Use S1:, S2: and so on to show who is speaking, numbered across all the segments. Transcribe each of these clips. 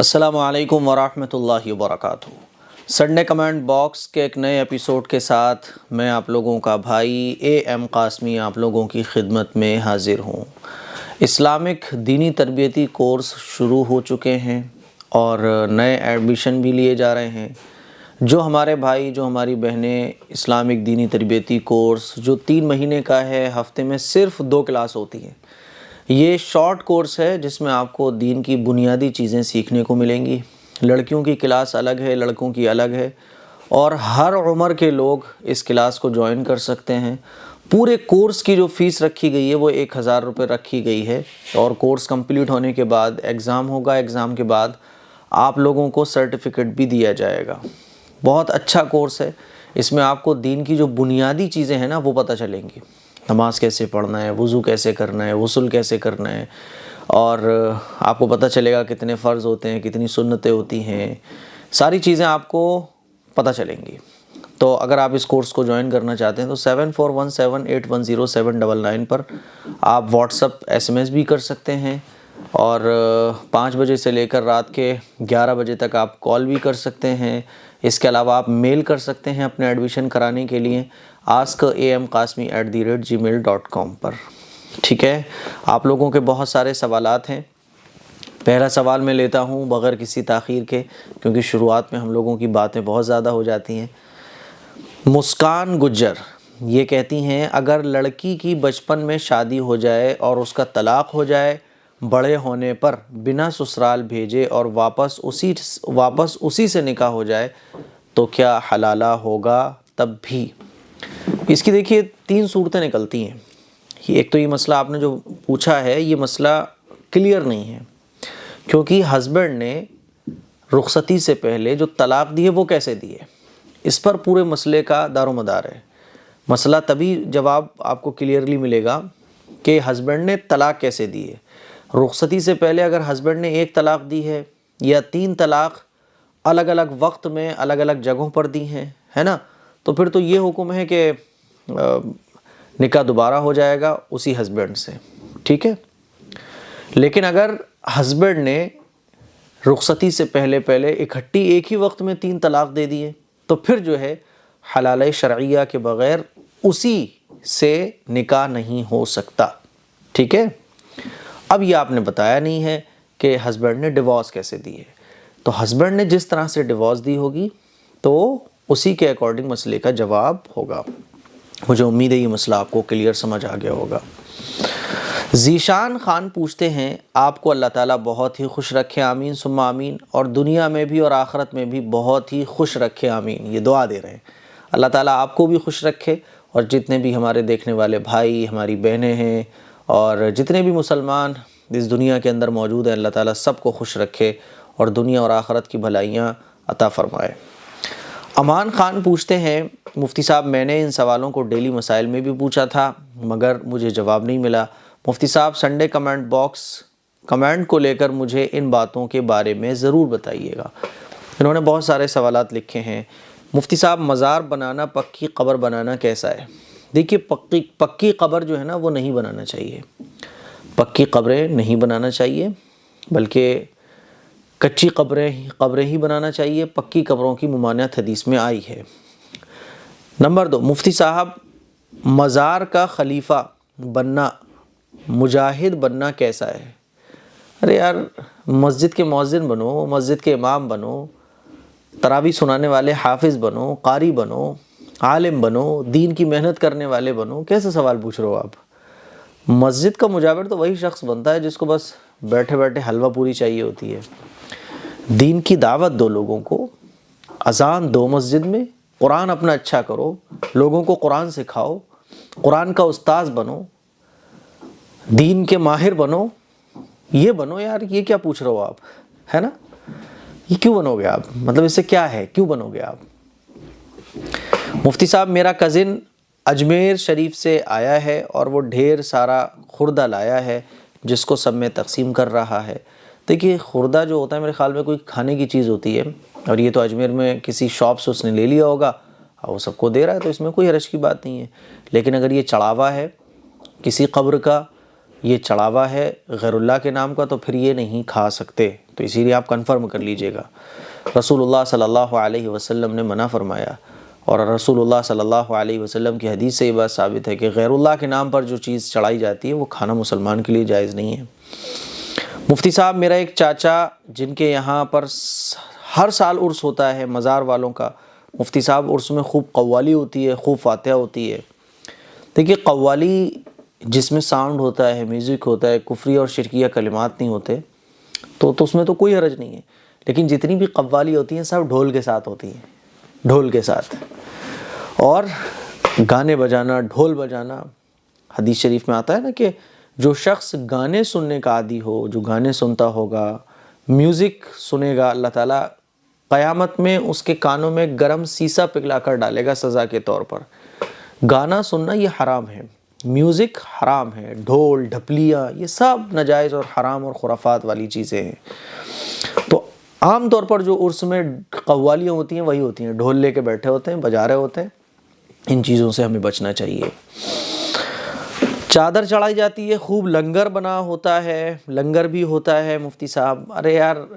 S1: अस्सलामु अलैकुम वरहमतुल्लाहि वबरकातुहू। संडे कमेंट बॉक्स के एक नए एपिसोड के साथ मैं आप लोगों का भाई एम कासमी आप लोगों की खिदमत में हाज़िर हूँ। इस्लामिक दीनी तरबियती कोर्स शुरू हो चुके हैं और नए एडमिशन भी लिए जा रहे हैं। जो हमारे भाई जो हमारी बहनें इस्लामिक दीनी तरबियती कोर्स जो 3 महीने का है, हफ्ते में सिर्फ़ 2 क्लास होती है। ये शॉर्ट कोर्स है जिसमें आपको दीन की बुनियादी चीज़ें सीखने को मिलेंगी। लड़कियों की क्लास अलग है, लड़कों की अलग है और हर उम्र के लोग इस क्लास को ज्वाइन कर सकते हैं। पूरे कोर्स की जो फ़ीस रखी गई है वो 1000 रुपये रखी गई है और कोर्स कंप्लीट होने के बाद एग्ज़ाम होगा। एग्ज़ाम के बाद आप लोगों को सर्टिफिकेट भी दिया जाएगा। बहुत अच्छा कोर्स है। इसमें आपको दीन की जो बुनियादी चीज़ें हैं ना वो पता चलेंगी। नमाज कैसे पढ़ना है, वज़ू कैसे करना है, गुस्ल कैसे करना है और आपको पता चलेगा कितने फ़र्ज़ होते हैं, कितनी सुन्नतें होती हैं। सारी चीज़ें आपको पता चलेंगी। तो अगर आप इस कोर्स को ज्वाइन करना चाहते हैं तो 7417810799 पर आप व्हाट्सअप SMS भी कर सकते हैं और 5 बजे से लेकर रात के 11 बजे तक आप कॉल भी कर सकते हैं। इसके अलावा आप मेल कर सकते हैं अपने एडमिशन कराने के लिए askam.kasmi@gmail.com पर। ठीक है, आप लोगों के बहुत सारे सवालात हैं। पहला सवाल मैं लेता हूं बग़ैर किसी ताख़ीर के, क्योंकि शुरुआत में हम लोगों की बातें बहुत ज़्यादा हो जाती हैं। मुस्कान गुज्जर ये कहती हैं, अगर लड़की की बचपन में शादी हो जाए और उसका तलाक़ हो जाए, बड़े होने पर बिना ससुराल भेजे और वापस उसी से निकाह हो जाए तो क्या हलाला होगा? तब भी इसकी देखिए 3 सूरतें निकलती हैं। एक तो ये मसला आपने जो पूछा है ये मसला क्लियर नहीं है, क्योंकि हस्बैंड ने रुखसती से पहले जो तलाक़ दी है वो कैसे दी है, इस पर पूरे मसले का दारोमदार है। मसला तभी जवाब आपको क्लियरली मिलेगा कि हस्बैंड ने तलाक़ कैसे दी है। रुखसती से पहले अगर हस्बैंड ने 1 तलाक़ दी है या 3 तलाक़ अलग अलग वक्त में अलग अलग जगहों पर दी हैं, है ना, तो फिर तो ये हुक्म है कि निकाह दोबारा हो जाएगा उसी हस्बैंड से। ठीक है, लेकिन अगर हस्बैंड ने रुखसती से पहले इकट्ठी एक ही वक्त में 3 तलाक़ दे दिए तो फिर जो है हलाल शरइया के बग़ैर उसी से निकाह नहीं हो सकता। ठीक है, अब ये आपने बताया नहीं है कि हस्बैंड ने डिवोर्स कैसे दी है। तो हस्बैंड ने जिस तरह से डिवोर्स दी होगी तो उसी के अकॉर्डिंग मसले का जवाब होगा। मुझे उम्मीद है ये मसला आपको क्लियर समझ आ गया होगा। ज़ीशान खान पूछते हैं, आपको अल्लाह ताला बहुत ही खुश रखे, आमीन सुम्मा आमीन, और दुनिया में भी और आखिरत में भी बहुत ही खुश रखे, आमीन। ये दुआ दे रहे हैं। अल्लाह ताला आपको भी खुश रखे और जितने भी हमारे देखने वाले भाई हमारी बहनें हैं और जितने भी मुसलमान इस दुनिया के अंदर मौजूद हैं, अल्लाह ताला सबको खुश रखे और दुनिया और आखिरत की भलाइयाँ अता फ़रमाए। अमान ख़ान पूछते हैं, मुफ्ती साहब मैंने इन सवालों को डेली मसाइल में भी पूछा था मगर मुझे जवाब नहीं मिला। मुफ्ती साहब संडे कमेंट बॉक्स कमेंट को लेकर मुझे इन बातों के बारे में ज़रूर बताइएगा। इन्होंने बहुत सारे सवालात लिखे हैं। मुफ्ती साहब मज़ार बनाना, पक्की कब्र बनाना कैसा है? देखिए पक्की कब्र जो है ना वो नहीं बनाना चाहिए। पक्की कब्रें नहीं बनाना चाहिए, बल्कि कच्ची कब्रें ही बनाना चाहिए। पक्की कब्रों की ममानियत हदीस में आई है। नंबर 2, मुफ्ती साहब मज़ार का खलीफा बनना, मुजाहिद बनना कैसा है? अरे यार, मस्जिद के मौज़िन बनो, मस्जिद के इमाम बनो, तरावी सुनाने वाले हाफिज़ बनो, कारी बनो, आलिम बनो, दीन की मेहनत करने वाले बनो। कैसे सवाल पूछ रहे हो आप? मस्जिद का मुजाहिद तो वही शख्स बनता है जिसको बस बैठे बैठे हलवा पूरी चाहिए होती है। दीन की दावत दो लोगों को, अजान दो मस्जिद में, कुरान अपना अच्छा करो, लोगों को कुरान सिखाओ, कुरान का उस्ताद बनो, दीन के माहिर बनो। ये बनो यार, ये क्या पूछ रहे हो आप, है ना? ये क्यों बनोगे आप? मतलब इससे क्या है, क्यों बनोगे आप? मुफ्ती साहब मेरा कज़िन अजमेर शरीफ से आया है और वो ढेर सारा खुर्दा लाया है जिसको सब में तकसीम कर रहा है। देखिए खुर्दा जो होता है मेरे ख्याल में कोई खाने की चीज़ होती है और ये तो अजमेर में किसी शॉप से उसने ले लिया होगा और वो सबको दे रहा है, तो इसमें कोई हरज की बात नहीं है। लेकिन अगर ये चढ़ावा है किसी कब्र का ये चढ़ावा है गैरुल्लाह के नाम का, तो फिर ये नहीं खा सकते। तो इसीलिए आप कंफर्म कर लीजिएगा। रसूलुल्लाह सल्लल्लाहु अलैहि वसल्लम ने मना फरमाया, और रसूलुल्लाह सल्लल्लाहु अलैहि वसल्लम की हदीस से ये बात साबित है कि गैरुल्लाह के नाम पर जो चीज़ चढ़ाई जाती है वो खाना मुसलमान के लिए जायज़ नहीं है। मुफ्ती साहब, मेरा एक चाचा जिनके यहाँ पर हर साल उर्स होता है मज़ार वालों का, मुफ्ती साहब उर्स में खूब कव्वाली होती है, खूब फातिहा होती है। देखिए, कव्वाली जिसमें साउंड होता है, म्यूज़िक होता है, कुफरी और शिरकिया कलिमात नहीं होते, तो उसमें तो कोई हरज नहीं है। लेकिन जितनी भी कव्वाली होती हैं सब ढोल के साथ होती हैं, ढोल के साथ, और गाने बजाना, ढोल बजाना। हदीस शरीफ में आता है ना कि जो शख्स गाने सुनने का आदी हो, जो गाने सुनता होगा, म्यूज़िक सुनेगा, अल्लाह ताला क़यामत में उसके कानों में गरम सीसा पिघला कर डालेगा सज़ा के तौर पर। गाना सुनना ये हराम है, म्यूज़िक हराम है, ढोल ढपलियाँ ये सब नाजायज़ और हराम और खुराफात वाली चीज़ें हैं। तो आम तौर पर जो उर्स में कव्वालियाँ होती हैं वही होती हैं, ढोल लेके बैठे होते हैं, बजा रहे होते हैं। इन चीज़ों से हमें बचना चाहिए। चादर चढ़ाई जाती है, खूब लंगर बना होता है, लंगर भी होता है। मुफ्ती साहब, अरे यार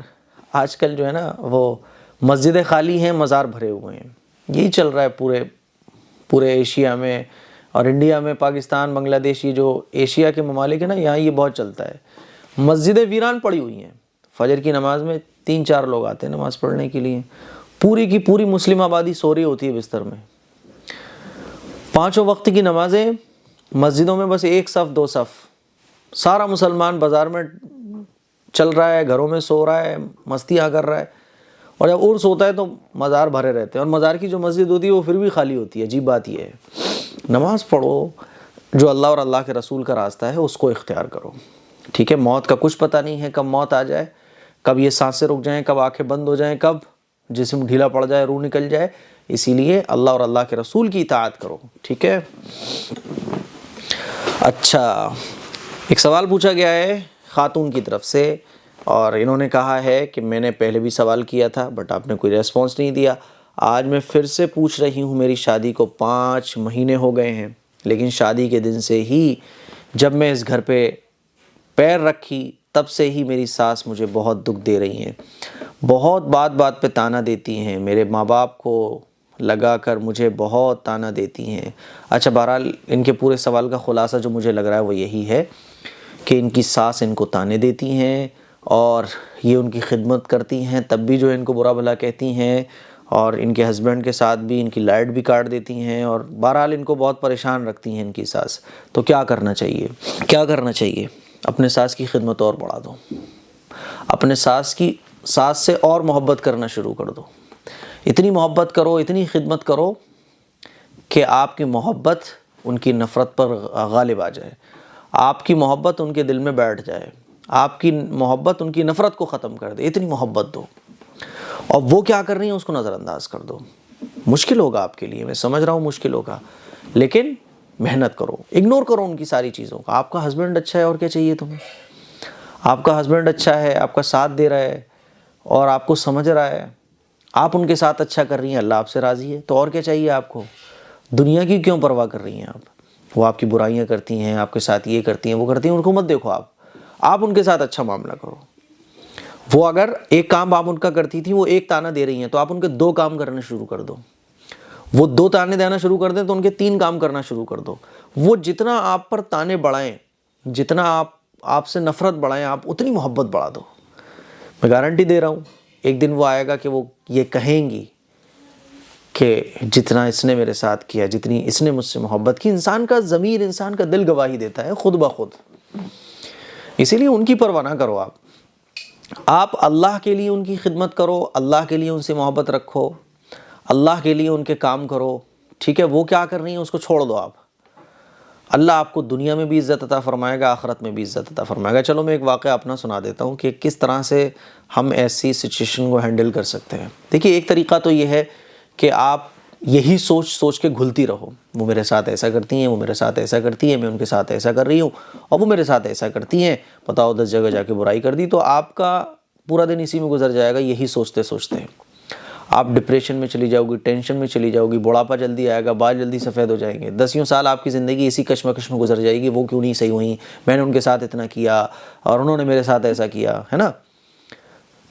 S1: आजकल जो है ना वो मस्जिदें खाली हैं, मज़ार भरे हुए हैं, यही चल रहा है पूरे एशिया में और इंडिया में, पाकिस्तान, बांग्लादेश, ये जो एशिया के ममालिक है ना, यहाँ ये बहुत चलता है। मस्जिदें वीरान पड़ी हुई हैं, फजर की नमाज में 3-4 लोग आते हैं नमाज़ पढ़ने के लिए, पूरी की पूरी मुस्लिम आबादी सो रही होती है बिस्तर में। 5 वक्त की नमाज़ें मस्जिदों में बस 1 सफ़ 2 सफ़, सारा मुसलमान बाज़ार में चल रहा है, घरों में सो रहा है, मस्तियाँ कर रहा है, और जब उर्स होता है तो मज़ार भरे रहते हैं, और मज़ार की जो मस्जिद होती है वो फिर भी खाली होती है। अजीब बात यह है, नमाज़ पढ़ो, जो अल्लाह और अल्लाह के रसूल का रास्ता है उसको इख्तियार करो। ठीक है, मौत का कुछ पता नहीं है, कब मौत आ जाए, कब ये सांसें रुक जाएं, कब आंखें बंद हो जाएं, कब जिस्म ढीला पड़ जाए, रूह निकल जाए। इसीलिए अल्लाह और अल्लाह के रसूल की इताअत करो। ठीक है। अच्छा, एक सवाल पूछा गया है ख़ातून की तरफ से, और इन्होंने कहा है कि मैंने पहले भी सवाल किया था बट आपने कोई रेस्पॉन्स नहीं दिया। आज मैं फिर से पूछ रही हूँ, मेरी शादी को 5 महीने हो गए हैं, लेकिन शादी के दिन से ही जब मैं इस घर पे पैर रखी तब से ही मेरी सास मुझे बहुत दुख दे रही हैं, बहुत बात बात पे ताना देती हैं, मेरे माँ बाप को लगा कर मुझे बहुत ताना देती हैं। अच्छा, बहरहाल इनके पूरे सवाल का ख़ुलासा जो मुझे लग रहा है वो यही है कि इनकी सास इनको ताने देती हैं और ये उनकी खिदमत करती हैं, तब भी जो इनको बुरा भला कहती हैं, और इनके हस्बैंड के साथ भी इनकी लाइट भी काट देती हैं, और बहरहाल इनको बहुत परेशान रखती हैं इनकी सास। तो क्या करना चाहिए? क्या करना चाहिए? अपने सास की खिदमत और बढ़ा दो, अपने सास से और मोहब्बत करना शुरू कर दो। इतनी मोहब्बत करो, इतनी खिदमत करो कि आपकी मोहब्बत उनकी नफ़रत पर गालिब आ जाए, आपकी मोहब्बत उनके दिल में बैठ जाए, आपकी मोहब्बत उनकी नफ़रत को ख़त्म कर दे। इतनी मोहब्बत दो, और वो क्या कर रही है उसको नज़रअंदाज कर दो। मुश्किल होगा आपके लिए, मैं समझ रहा हूँ मुश्किल होगा, लेकिन मेहनत करो, इग्नोर करो उनकी सारी चीज़ों का। आपका हस्बैंड अच्छा है और क्या चाहिए तुम्हें? आपका हस्बैंड अच्छा है, आपका साथ दे रहा है और आपको समझ रहा है, आप उनके साथ अच्छा कर रही हैं, अल्लाह आपसे राज़ी है, तो और क्या चाहिए आपको? दुनिया की क्यों परवाह कर रही हैं आप? वो आपकी बुराइयां करती हैं, आपके साथ ये करती हैं, वो करती हैं, उनको मत देखो। आप उनके साथ अच्छा मामला करो। वो अगर एक काम आप उनका करती थी, वो एक ताना दे रही हैं, तो आप उनके 2 काम करने शुरू कर दो। वो 2 ताने देना शुरू कर दें तो उनके 3 काम करना शुरू कर दो। वो जितना आप पर ताने बढ़ाएं, जितना आपसे नफ़रत बढ़ाएं, आप उतनी मोहब्बत बढ़ा दो। मैं गारंटी दे रहा हूँ, एक दिन वो आएगा कि वो ये कहेंगी कि जितना इसने मेरे साथ किया, जितनी इसने मुझसे मोहब्बत की। इंसान का ज़मीर, इंसान का दिल गवाही देता है खुद ब खुद। इसीलिए उनकी परवाह ना करो आप अल्लाह के लिए उनकी खिदमत करो, अल्लाह के लिए उनसे मोहब्बत रखो, अल्लाह के लिए उनके काम करो। ठीक है, वो क्या कर रही हैं उसको छोड़ दो आप। अल्लाह आपको दुनिया में भी इज़्ज़त अता फ़रमाएगा, आखिरत में भी इज़्ज़त अता फ़रमाएगा। चलो मैं एक वाक़या अपना सुना देता हूँ कि किस तरह से हम ऐसी सिचुएशन को हैंडल कर सकते हैं। देखिए, एक तरीक़ा तो ये है कि आप यही सोच के घुलती रहो, वो मेरे साथ ऐसा करती हैं, वो मेरे साथ ऐसा करती हैं, मैं उनके साथ ऐसा कर रही हूँ और वो मेरे साथ ऐसा करती हैं, बताओ 10 जगह जाके बुराई कर दी। तो आपका पूरा दिन इसी में गुजर जाएगा, यही सोचते सोचते। आप डिप्रेशन में चली जाओगी, टेंशन में चली जाओगी, बुढ़ापा जल्दी आएगा, बाल जल्दी सफ़ेद हो जाएंगे, 10 साल आपकी ज़िंदगी इसी कश्मकश में गुजर जाएगी, वो क्यों नहीं सही हुई, मैंने उनके साथ इतना किया और उन्होंने मेरे साथ ऐसा किया, है ना।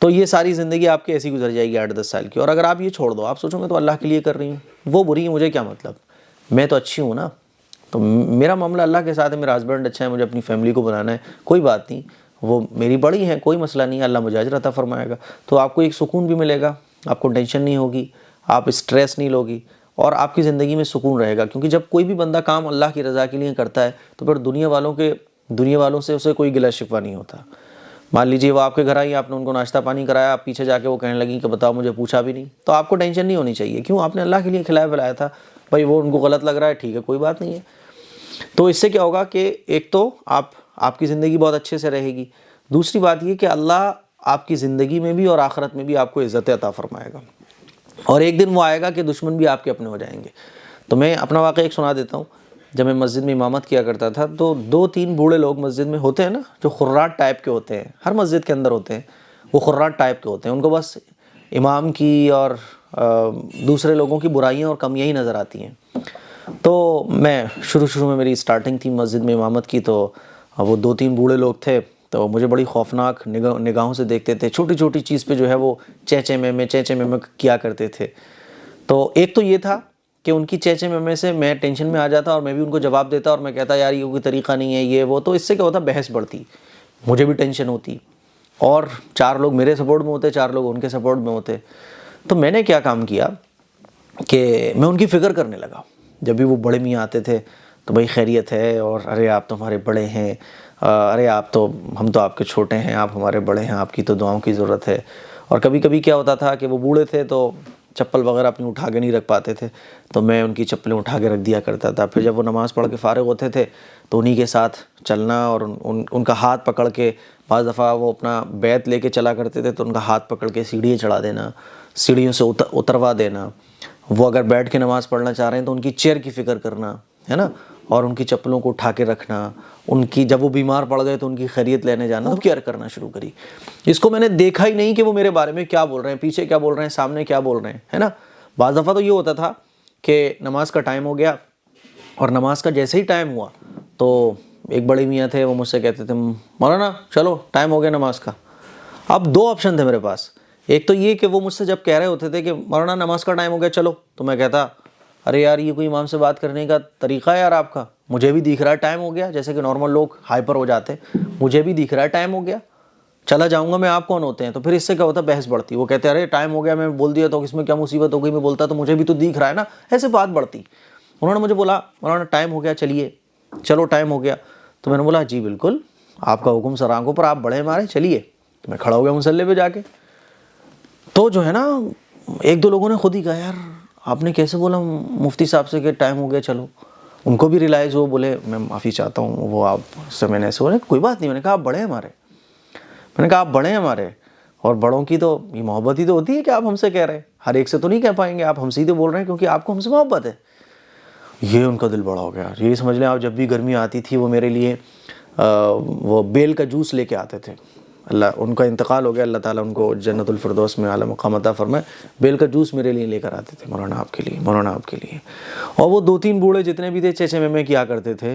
S1: तो ये सारी ज़िंदगी आपकी ऐसी गुजर जाएगी 8-10 साल की। और अगर आप ये छोड़ दो, आप सोचोगे तो अल्लाह के लिए कर रही हूँ, वो बुरी है, मुझे क्या मतलब, मैं तो अच्छी हूँ ना, तो मेरा मामला अल्लाह के साथ है, मेरा हस्बैंड अच्छा है, मुझे अपनी फैमिली को बनाना है, कोई बात नहीं, वो मेरी बड़ी है, कोई मसला नहीं है, अल्लाह मुझे अजर अता फरमाएगा। तो आपको एक सुकून भी मिलेगा, आपको टेंशन नहीं होगी, आप स्ट्रेस नहीं लोगी और आपकी ज़िंदगी में सुकून रहेगा। क्योंकि जब कोई भी बंदा काम अल्लाह की रज़ा के लिए करता है तो फिर दुनिया वालों से उसे कोई गिला शिकवा नहीं होता। मान लीजिए वो आपके घर आई, आपने उनको नाश्ता पानी कराया, आप पीछे जाके वो कहने लगी कि बताओ मुझे पूछा भी नहीं, तो आपको टेंशन नहीं होनी चाहिए। क्यों? आपने अल्लाह के लिए खिलाया पिलाया था, भाई वो उनको गलत लग रहा है, ठीक है, कोई बात नहीं है। तो इससे क्या होगा कि एक तो आपकी ज़िंदगी बहुत अच्छे से रहेगी, दूसरी बात ये कि अल्लाह आपकी ज़िंदगी में भी और आखिरत में भी आपको इज़्ज़त अता फरमाएगा। और एक दिन वो आएगा कि दुश्मन भी आपके अपने हो जाएंगे। तो मैं अपना वाक़या एक सुना देता हूँ। जब मैं मस्जिद में इमामत किया करता था तो 2-3 बूढ़े लोग मस्जिद में होते हैं ना, जो खुर्राट टाइप के होते हैं, हर मस्जिद के अंदर होते हैं, वो खुर्राट टाइप के होते हैं। उनको बस इमाम की और दूसरे लोगों की बुराइयाँ और कमियाँ ही नज़र आती हैं। तो मैं शुरू में मेरी स्टार्टिंग थी मस्जिद में इमामत की, तो वो 2-3 बूढ़े लोग थे, तो मुझे बड़ी खौफनाक निगाहों से देखते थे। छोटी छोटी चीज़ पे जो है वो चेचे में किया करते थे। तो एक तो ये था कि उनकी चेचे में से मैं टेंशन में आ जाता और मैं भी उनको जवाब देता और मैं कहता यार ये कोई तरीक़ा नहीं है, ये वो। तो इससे क्या होता, बहस बढ़ती, मुझे भी टेंशन होती और 4 लोग मेरे सपोर्ट में होते, 4 लोग उनके सपोर्ट में होते। तो मैंने क्या काम किया कि मैं उनकी फ़िक्र करने लगा। जब भी वो बड़े मियाँ आते थे तो भाई खैरियत है, और अरे आप तो हमारे बड़े हैं, अरे हम तो आपके छोटे हैं, आप हमारे बड़े हैं, आपकी तो दुआओं की ज़रूरत है। और कभी कभी क्या होता था कि वो बूढ़े थे तो चप्पल वगैरह अपनी उठा के नहीं रख पाते थे, तो मैं उनकी चप्पलें उठा के रख दिया करता था। फिर जब वो नमाज़ पढ़ के फ़ारिग होते थे तो उन्हीं के साथ चलना और उनका हाथ पकड़ के, बाज़ दफ़ा वो अपना बैत लेके चला करते थे तो उनका हाथ पकड़ के सीढ़ियाँ चढ़ा देना, सीढ़ियों से उतरवा देना। वो अगर बैठ के नमाज़ पढ़ना चाह रहे हैं तो उनकी चेयर की फ़िक्र करना, है ना, और उनकी चप्पलों को उठा के रखना। उनकी जब वो बीमार पड़ गए तो उनकी खैरियत लेने जाना, तो केयर करना शुरू करी। इसको मैंने देखा ही नहीं कि वो मेरे बारे में क्या बोल रहे हैं, पीछे क्या बोल रहे हैं, सामने क्या बोल रहे हैं, है ना। बाज़ दफ़ा तो ये होता था कि नमाज का टाइम हो गया और नमाज का जैसे ही टाइम हुआ तो एक बड़े मियाँ थे, वो मुझसे कहते थे मौलाना चलो टाइम हो गया नमाज का। अब 2 ऑप्शन थे मेरे पास। एक तो ये कि वो मुझसे जब कह रहे होते थे कि मौलाना नमाज का टाइम हो गया चलो, तो मैं कहता अरे यार ये कोई इमाम से बात करने का तरीक़ा है यार आपका, मुझे भी दिख रहा है टाइम हो गया, जैसे कि नॉर्मल लोग हाइपर हो जाते हैं, मुझे भी दिख रहा है टाइम हो गया, चला जाऊंगा मैं, आप कौन होते हैं। तो फिर इससे क्या होता, बहस बढ़ती। वो कहते अरे टाइम हो गया, मैं बोल दिया तो इसमें क्या मुसीबत हो गई, मैं बोलता तो मुझे भी तो दिख रहा है ना, ऐसे बात बढ़ती। उन्होंने मुझे बोला मौलाना टाइम हो गया, चलो टाइम हो गया। तो मैंने बोला जी बिल्कुल, आपका हुक्म सर आंखों पर, आप बड़े हमारे, चलिए। तो मैं खड़ा हो गया मुसल्ले पे जाके। तो जो है ना, 1-2 लोगों ने खुद ही कहा यार आपने कैसे बोला मुफ्ती साहब से कि टाइम हो गया चलो। उनको भी रियलाइज़ हो, बोले मैं माफ़ी चाहता हूँ, वो आप से मैंने ऐसे बोले, कोई बात नहीं। मैंने कहा आप बड़े हैं हमारे, मैंने कहा आप बड़े हैं हमारे, और बड़ों की तो ये मोहब्बत ही तो होती है कि आप हमसे कह रहे हैं, हर एक से तो नहीं कह पाएंगे, आप हमसे ही तो बोल रहे हैं क्योंकि आपको हमसे मोहब्बत है। ये उनका दिल बड़ा हो गया। ये समझ लें आप, जब भी गर्मी आती थी वो मेरे लिए वो बेल का जूस लेके आते थे। अल्लाह, उनका इंतकाल हो गया, अल्लाह ताला उनको जन्नतुल फिरदौस में आला मकाम अता फरमाए। बेल का जूस मेरे लिए लेकर आते थे, मौलाना आपके लिए, मौलाना आपके लिए। और वो 2-3 बूढ़े जितने भी थे चेचे में किया करते थे,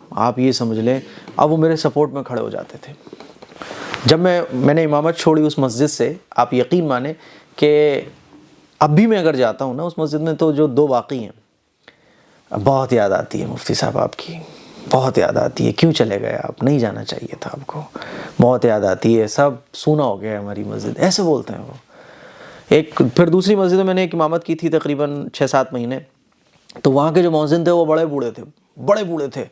S1: आप ये समझ लें अब वो मेरे सपोर्ट में खड़े हो जाते थे। जब मैंने इमामत छोड़ी उस मस्जिद से, आप यकीन माने कि अब भी मैं अगर जाता हूँ ना उस मस्जिद में, तो जो 2 बाकी हैं, बहुत याद आती है मुफ्ती साहब आपकी, बहुत याद आती है, क्यों चले गए आप, नहीं जाना चाहिए था आपको, बहुत याद आती है, सब सूना हो गया है हमारी मस्जिद, ऐसे बोलते हैं वो। फिर दूसरी मस्जिद में मैंने एक इमामत की थी तकरीबन 6-7 महीने। तो वहाँ के जो मौज़िन थे वो बड़े बूढ़े थे,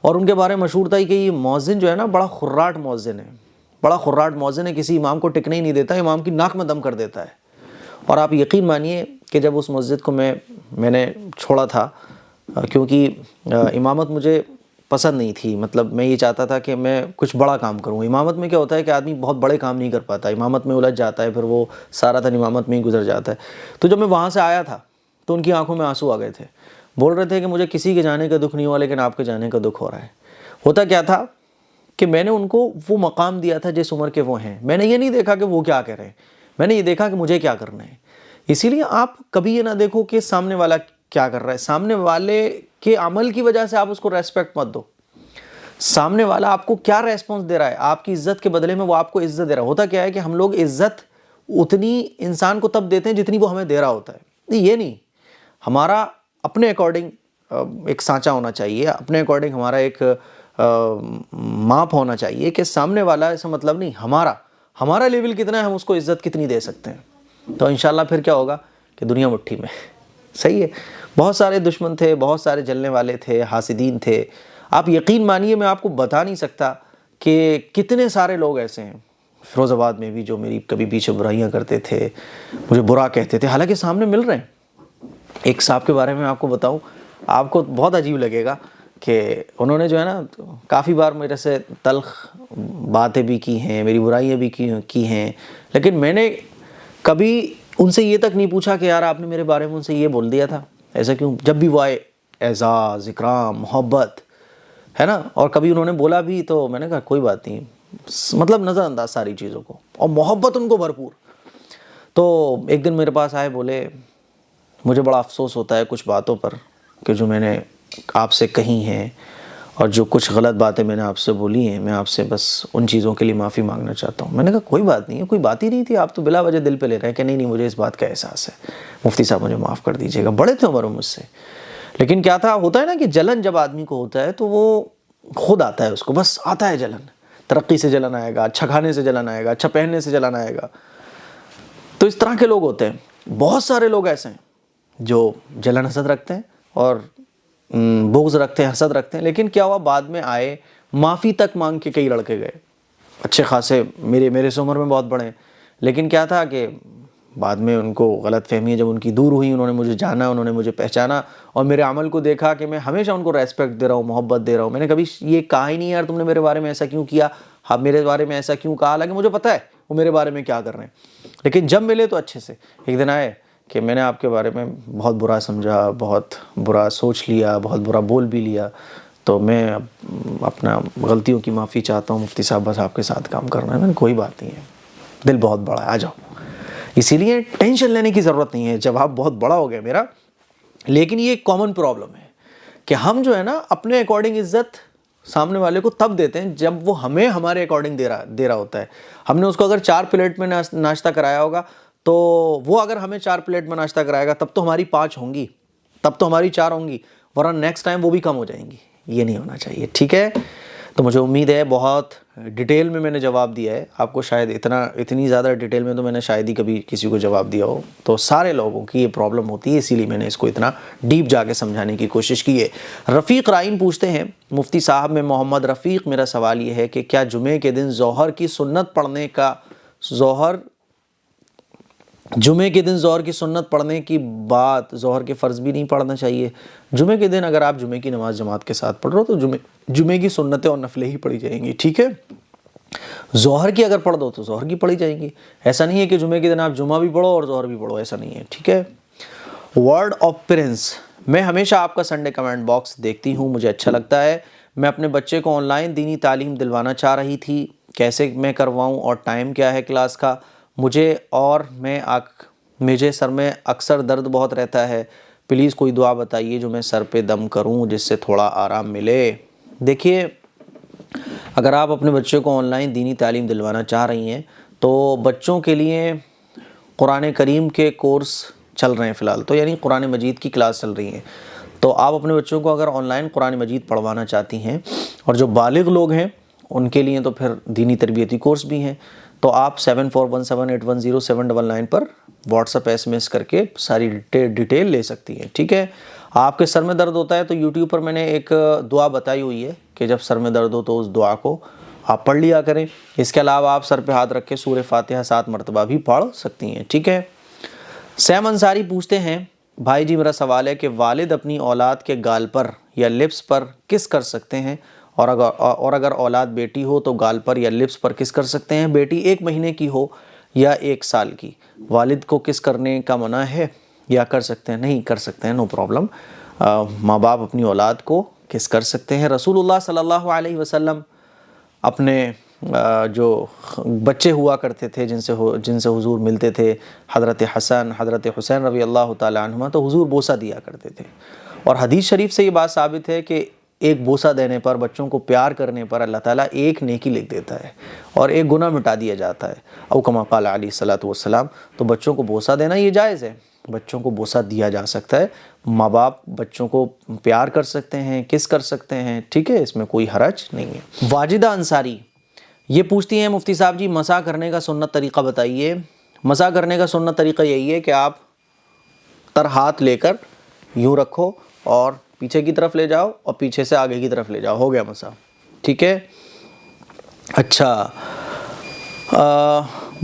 S1: और उनके बारे में मशहूर था कि ये मौज़िन जो है ना बड़ा खुर्राट मौज़िन है, बड़ा खुर्राट मौज़िन है, किसी इमाम को टिकने ही नहीं देता, इमाम की नाक में दम कर देता है। और आप यकीन मानिए कि जब उस मस्जिद को मैंने छोड़ा था, क्योंकि इमामत मुझे पसंद नहीं थी, मतलब मैं ये चाहता था कि मैं कुछ बड़ा काम करूँ। इमामत में क्या होता है कि आदमी बहुत बड़े काम नहीं कर पाता, इमामत में उलझ जाता है, फिर वो सारा दिन इमामत में ही गुजर जाता है। तो जब मैं वहाँ से आया था तो उनकी आंखों में आंसू आ गए थे, बोल रहे थे कि मुझे किसी के जाने का दुख नहीं हुआ, लेकिन आपके जाने का दुख हो रहा है। होता क्या था कि मैंने उनको वो मकाम दिया था जिस उम्र के वो हैं। मैंने ये नहीं देखा कि वो क्या कह रहे हैं, मैंने ये देखा कि मुझे क्या करना है। इसीलिए आप कभी ये ना देखो कि सामने वाला क्या कर रहा है, सामने वाले के अमल की वजह से आप उसको रेस्पेक्ट मत दो। सामने वाला आपको क्या रेस्पॉन्स दे रहा है, आपकी इज्जत के बदले में वो आपको इज्जत दे रहा है। होता क्या है कि हम लोग इज्जत उतनी इंसान को तब देते हैं जितनी वो हमें दे रहा होता है। नहीं, ये नहीं, हमारा अपने अकॉर्डिंग एक सांचा होना चाहिए, अपने अकॉर्डिंग हमारा एक माप होना चाहिए कि सामने वाला, ऐसा मतलब नहीं, हमारा लेवल कितना है, हम उसको इज्जत कितनी दे सकते हैं। तो इंशाल्लाह फिर क्या होगा कि दुनिया मुट्ठी में। सही है। बहुत सारे दुश्मन थे, बहुत सारे जलने वाले थे, हासिदीन थे। आप यकीन मानिए, मैं आपको बता नहीं सकता कि कितने सारे लोग ऐसे हैं फिरोज़ाबाद में भी जो मेरी कभी पीछे बुराइयां करते थे, मुझे बुरा कहते थे, हालांकि सामने मिल रहे हैं। एक साहब के बारे में आपको बताऊं, आपको बहुत अजीब लगेगा कि उन्होंने जो है ना काफ़ी बार मेरे से तल्ख बातें भी की हैं, मेरी बुराइयां भी की हैं, लेकिन मैंने कभी उनसे ये तक नहीं पूछा कि यार आपने मेरे बारे में उनसे ये बोल दिया था, ऐसा क्यों। जब भी वो आए, एजाज़, इकराम, मोहब्बत, है ना। और कभी उन्होंने बोला भी तो मैंने कहा कोई बात नहीं, मतलब नज़रअंदाज सारी चीज़ों को, और मोहब्बत उनको भरपूर। तो एक दिन मेरे पास आए, बोले मुझे बड़ा अफसोस होता है कुछ बातों पर कि जो मैंने आपसे कही हैं, और जो कुछ गलत बातें मैंने आपसे बोली हैं, मैं आपसे बस उन चीज़ों के लिए माफ़ी मांगना चाहता हूँ। मैंने कहा कोई बात नहीं है, कोई बात ही नहीं थी, आप तो बिला वजह दिल पे ले रहे हैं कि नहीं मुझे इस बात का एहसास है, मुफ्ती साहब मुझे माफ़ कर दीजिएगा। बड़े थे उम्र मुझसे, लेकिन क्या था, होता है ना कि जलन जब आदमी को होता है तो वो खुद आता है, उसको बस आता है जलन। तरक्की से जलन आएगा, अच्छा खाने से जलन आएगा, अच्छा पहनने से जलन आएगा। तो इस तरह के लोग होते हैं। बहुत सारे लोग ऐसे हैं जो जलन हसद रखते हैं और बुग़्ज़ रखते हैं, हसद रखते हैं। लेकिन क्या हुआ, बाद में आए, माफ़ी तक मांग के कई लड़के गए, अच्छे खासे, मेरे से उम्र में बहुत बड़े। लेकिन क्या था कि बाद में उनको गलत फहमी जब उनकी दूर हुई, उन्होंने मुझे जाना, उन्होंने मुझे पहचाना और मेरे अमल को देखा कि मैं हमेशा उनको रेस्पेक्ट दे रहा हूँ, मोहब्बत दे रहा हूँ। मैंने कभी ये कहा ही नहीं यार तुमने मेरे बारे में ऐसा क्यों किया, हाँ मेरे बारे में ऐसा क्यों कहा, हालांकि मुझे पता है वो मेरे बारे में क्या कर रहे हैं। लेकिन जब मिले तो अच्छे से। एक दिन आए कि मैंने आपके बारे में बहुत बुरा समझा, बहुत बुरा सोच लिया, बहुत बुरा बोल भी लिया, तो मैं अपना गलतियों की माफ़ी चाहता हूँ मुफ्ती साहब, बस आपके साथ काम करना है। मैंने कोई बात नहीं है, दिल बहुत बड़ा है, आ जाओ। इसीलिए टेंशन लेने की ज़रूरत नहीं है, जवाब बहुत बड़ा हो गया मेरा। लेकिन ये एक कॉमन प्रॉब्लम है कि हम जो है ना अपने अकॉर्डिंग इज़्ज़त सामने वाले को तब देते हैं जब वो हमें हमारे अकॉर्डिंग दे रहा होता है। हमने उसको अगर 4 प्लेट में नाश्ता कराया होगा, तो वो अगर हमें 4 प्लेट में नाश्ता कराएगा तब तो हमारी 5 होंगी, तब तो हमारी 4 होंगी, वरना नेक्स्ट टाइम वो भी कम हो जाएंगी। ये नहीं होना चाहिए, ठीक है। तो मुझे उम्मीद है बहुत डिटेल में मैंने जवाब दिया है आपको, शायद इतनी ज़्यादा डिटेल में तो मैंने शायद ही कभी किसी को जवाब दिया हो। तो सारे लोगों की ये प्रॉब्लम होती है, इसीलिए मैंने इसको इतना डीप जाके समझाने की कोशिश की है। रफ़ीक राइन पूछते हैं, मुफ्ती साहब मैं मोहम्मद रफ़ीक, मेरा सवाल ये है कि क्या जुमे के दिन ज़ोहर की सुन्नत पढ़ने का जुमे के दिन ज़ोहर की सुन्नत पढ़ने की बात ज़ोहर के फ़र्ज़ भी नहीं पढ़ना चाहिए? जुमे के दिन अगर आप जुमे की नमाज़ जमात के साथ पढ़ रहे हो तो जुमे की सुन्नतें और नफलें ही पढ़ी जाएंगी, ठीक है। ज़ोहर की अगर पढ़ दो तो ज़ोहर की पढ़ी जाएंगी। ऐसा नहीं है कि जुमे के दिन आप जुमा भी पढ़ो और ज़ोहर भी पढ़ो, ऐसा नहीं है, ठीक है। वर्ड ऑफ प्रिंस, मैं हमेशा आपका संडे कमेंट बॉक्स देखती हूँ, मुझे अच्छा लगता है। मैं अपने बच्चे को ऑनलाइन दीनी तालीम दिलवाना चाह रही थी, कैसे मैं करवाऊँ और टाइम क्या है क्लास का? मुझे सर में अक्सर दर्द बहुत रहता है, प्लीज़ कोई दुआ बताइए जो मैं सर पे दम करूं जिससे थोड़ा आराम मिले। देखिए, अगर आप अपने बच्चे को ऑनलाइन दीनी तालीम दिलवाना चाह रही हैं तो बच्चों के लिए कुरान करीम के कोर्स चल रहे हैं फ़िलहाल, तो यानी कुरान मजीद की क्लास चल रही है। तो आप अपने बच्चों को अगर ऑनलाइन कुरान मजीद पढ़वाना चाहती हैं, और जो बालिग लोग हैं उनके लिए तो फिर दीनी तरबियती कोर्स भी हैं, तो आप 7417810799 पर व्हाट्सअप SMS करके सारी डिटेल ले सकती हैं, ठीक है। आपके सर में दर्द होता है तो यूट्यूब पर मैंने एक दुआ बताई हुई है कि जब सर में दर्द हो तो उस दुआ को आप पढ़ लिया करें। इसके अलावा आप सर पे हाथ रख के सूरह फातिहा 7 मरतबा भी पढ़ सकती हैं, ठीक है। सैम अंसारी पूछते हैं, भाई जी मेरा सवाल है कि वालिद अपनी औलाद के गाल पर या लिप्स पर किस कर सकते हैं, और अगर औलाद बेटी हो तो गाल पर या लिप्स पर किस कर सकते हैं? बेटी 1 महीने की हो या 1 साल की, वालिद को किस करने का मना है या कर सकते हैं? नहीं कर सकते हैं, नो प्रॉब्लम। माँ बाप अपनी औलाद को किस कर सकते हैं। रसूलुल्लाह सल्लल्लाहु अलैहि वसल्लम अपने जो बच्चे हुआ करते थे जिनसे हुजूर मिलते थे, हज़रत हसन, हज़रत हुसैन रज़ी अल्लाह ताला अन्हुमा, तो हुजूर बोसा दिया करते थे। और हदीस शरीफ से ये बात साबित है कि एक बोसा देने पर, बच्चों को प्यार करने पर अल्लाह ताला एक नेकी लिख देता है और एक गुनाह मिटा दिया जाता है। औ कमा क़ाल अलैहिस्सलातु वस्सलाम। तो बच्चों को बोसा देना ये जायज़ है, बच्चों को बोसा दिया जा सकता है। माँ बाप बच्चों को प्यार कर सकते हैं, किस कर सकते हैं, ठीक है, इसमें कोई हरज नहीं है। वाजिदा अंसारी ये पूछती हैं, मुफ्ती साहब जी मसा करने का सुन्नत तरीक़ा बताइए। मसा करने का सुन्नत तरीक़ा यही है कि आप तर हाथ लेकर यूँ रखो और पीछे की तरफ ले जाओ और पीछे से आगे की तरफ ले जाओ, हो गया मसा, ठीक है। अच्छा,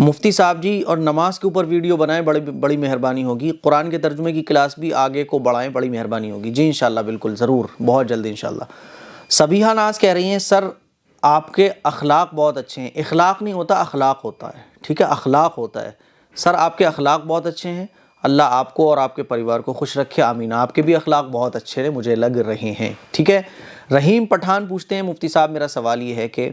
S1: मुफ्ती साहब जी और नमाज के ऊपर वीडियो बनाएं, बड़ी मेहरबानी होगी। कुरान के तर्जुमे की क्लास भी आगे को बढ़ाएं, बड़ी मेहरबानी होगी। जी इंशाल्लाह, बिल्कुल ज़रूर, बहुत जल्दी इंशाल्लाह। सबीहा नाज कह रही हैं, सर आपके अखलाक बहुत अच्छे हैं। इखलाक नहीं होता, अखलाक होता है, ठीक है, अखलाक होता है। सर आपके अखलाक बहुत अच्छे हैं, अल्लाह आपको और आपके परिवार को खुश रखे, आमीन। आपके भी अखलाक बहुत अच्छे हैं, मुझे लग रहे हैं, ठीक है। रहीम पठान पूछते हैं, मुफ्ती साहब मेरा सवाल ये है कि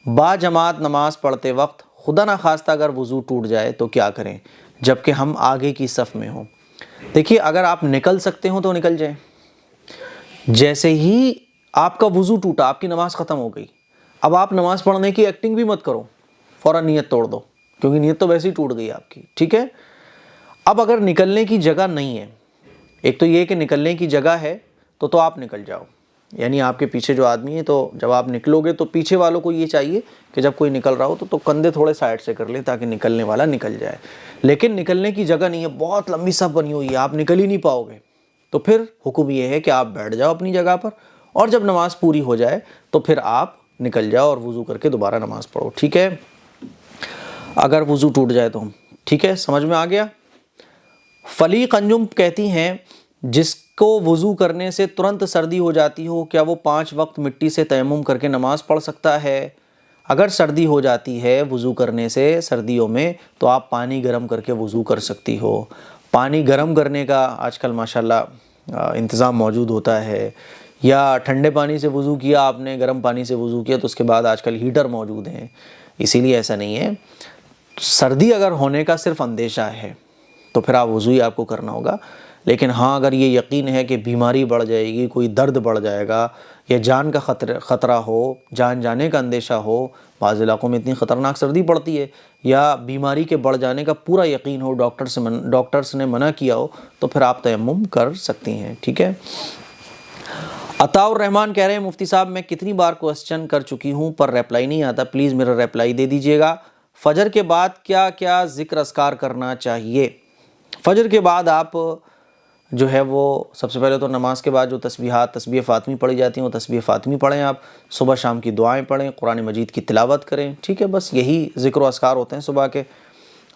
S1: बाजमात नमाज पढ़ते वक्त खुदा ना खास्ता अगर वज़ू टूट जाए तो क्या करें, जबकि हम आगे की सफ़ में हों। देखिए, अगर आप निकल सकते हो तो निकल जाएं। जैसे ही आपका वज़ू टूटा, आपकी नमाज़ ख़त्म हो गई, अब आप नमाज़ पढ़ने की एक्टिंग भी मत करो, फ़ौरन नियत तोड़ दो, क्योंकि नियत तो वैसे ही टूट गई आपकी, ठीक है। अब अगर निकलने की जगह नहीं है, एक तो ये कि निकलने की जगह है तो आप निकल जाओ, यानी आपके पीछे जो आदमी है, तो जब आप निकलोगे तो पीछे वालों को ये चाहिए कि जब कोई निकल रहा हो तो कंधे थोड़े साइड से कर ले ताकि निकलने वाला निकल जाए। लेकिन निकलने की जगह नहीं है, बहुत लंबी सफ़ बनी हुई है, आप निकल ही नहीं पाओगे, तो फिर हुक्म ये है कि आप बैठ जाओ अपनी जगह पर और जब नमाज़ पूरी हो जाए तो फिर आप निकल जाओ और वज़ू करके दोबारा नमाज़ पढ़ो, ठीक है। अगर वज़ू टूट जाए तो, ठीक है, समझ में आ गया। फली कंजुम कहती हैं, जिसको वज़ू करने से तुरंत सर्दी हो जाती हो, क्या वो 5 वक्त मिट्टी से तयम्मुम करके नमाज़ पढ़ सकता है? अगर सर्दी हो जाती है वज़ू करने से सर्दियों में, तो आप पानी गर्म करके वज़ू कर सकती हो। पानी गर्म करने का आजकल माशाल्लाह इंतज़ाम मौजूद होता है, या ठंडे पानी से वज़ू किया आपने, गर्म पानी से वज़ू किया, तो उसके बाद आजकल हीटर मौजूद हैं, इसीलिए ऐसा नहीं है। सर्दी अगर होने का सिर्फ अंदेशा है तो फिर आप वज़ू ही आपको करना होगा। लेकिन हाँ, अगर ये यकीन है कि बीमारी बढ़ जाएगी, कोई दर्द बढ़ जाएगा, या जान का ख़तरा हो, जान जाने का अंदेशा हो, बाज़ इलाक़ों में इतनी ख़तरनाक सर्दी पड़ती है, या बीमारी के बढ़ जाने का पूरा यकीन हो, डॉक्टर्स ने मना किया हो, तो फिर आप तयम्मुम कर सकती हैं, ठीक है। अताउर रहमान कह रहे हैं, मुफ्ती साहब मैं कितनी बार क्वेश्चन कर चुकी हूँ पर रिप्लाई नहीं आता, प्लीज़ मेरा रिप्लाई दे दीजिएगा। फ़जर के बाद क्या क्या ज़िक्र अस्कार करना चाहिए? फ़जर के बाद आप जो है वो सबसे पहले तो नमाज के बाद जो तस्बीह फ़ातिमी पढ़ी जाती हैं वो तस्बीह फ़ातिमी पढ़ें, आप सुबह शाम की दुआएं पढ़ें, कुरान मजीद की तिलावत करें, ठीक है। बस यही ज़िक्र व अस्कार होते हैं सुबह के,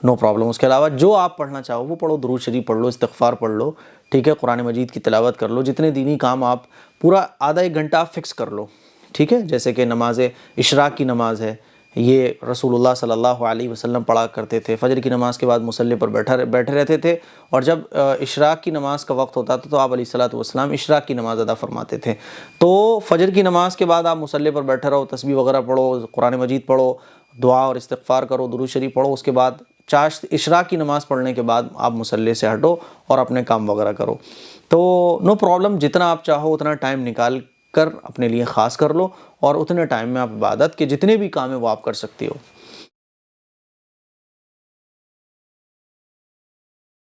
S1: नो प्रॉब्लम। उसके अलावा जो आप पढ़ना चाहो वो पढ़ो, दुरूद शरीफ पढ़ लो, इस्तिग़फ़ार पढ़ लो, ठीक है, कुरान मजीद की तिलावत कर लो, जितने दीनी काम आप पूरा आधा एक घंटा आप फ़िक्स कर लो, ठीक है। जैसे कि नमाज इशराक की नमाज़ है, ये रसूलुल्लाह सल्लल्लाहु अलैहि वसल्लम पढ़ा करते थे। फ़जर की नमाज़ के बाद मुसल्ले पर बैठे रहते थे, और जब इशराक की नमाज़ का वक्त होता था तो आप अलैहिस्सलातु वस्सलाम इशराक की नमाज़ अदा फरमाते थे। तो फ़जर की नमाज़ के बाद आप मुसल्ले पर बैठे रहो, तस्बीह वगैरह पढ़ो, कुरान मजीद पढ़ो, दुआ और इस्तिग़फ़ार करो, दुरूद शरीफ पढ़ो। उसके बाद इशराक की नमाज़ पढ़ने के बाद आप मुसल्ले से हटो और अपने काम वगैरह करो। तो नो प्रॉब्लम, जितना आप चाहो उतना टाइम निकाल कर अपने लिए ख़ास कर लो, और उतने टाइम में आप इबादत के जितने भी काम है वो आप कर सकते हो।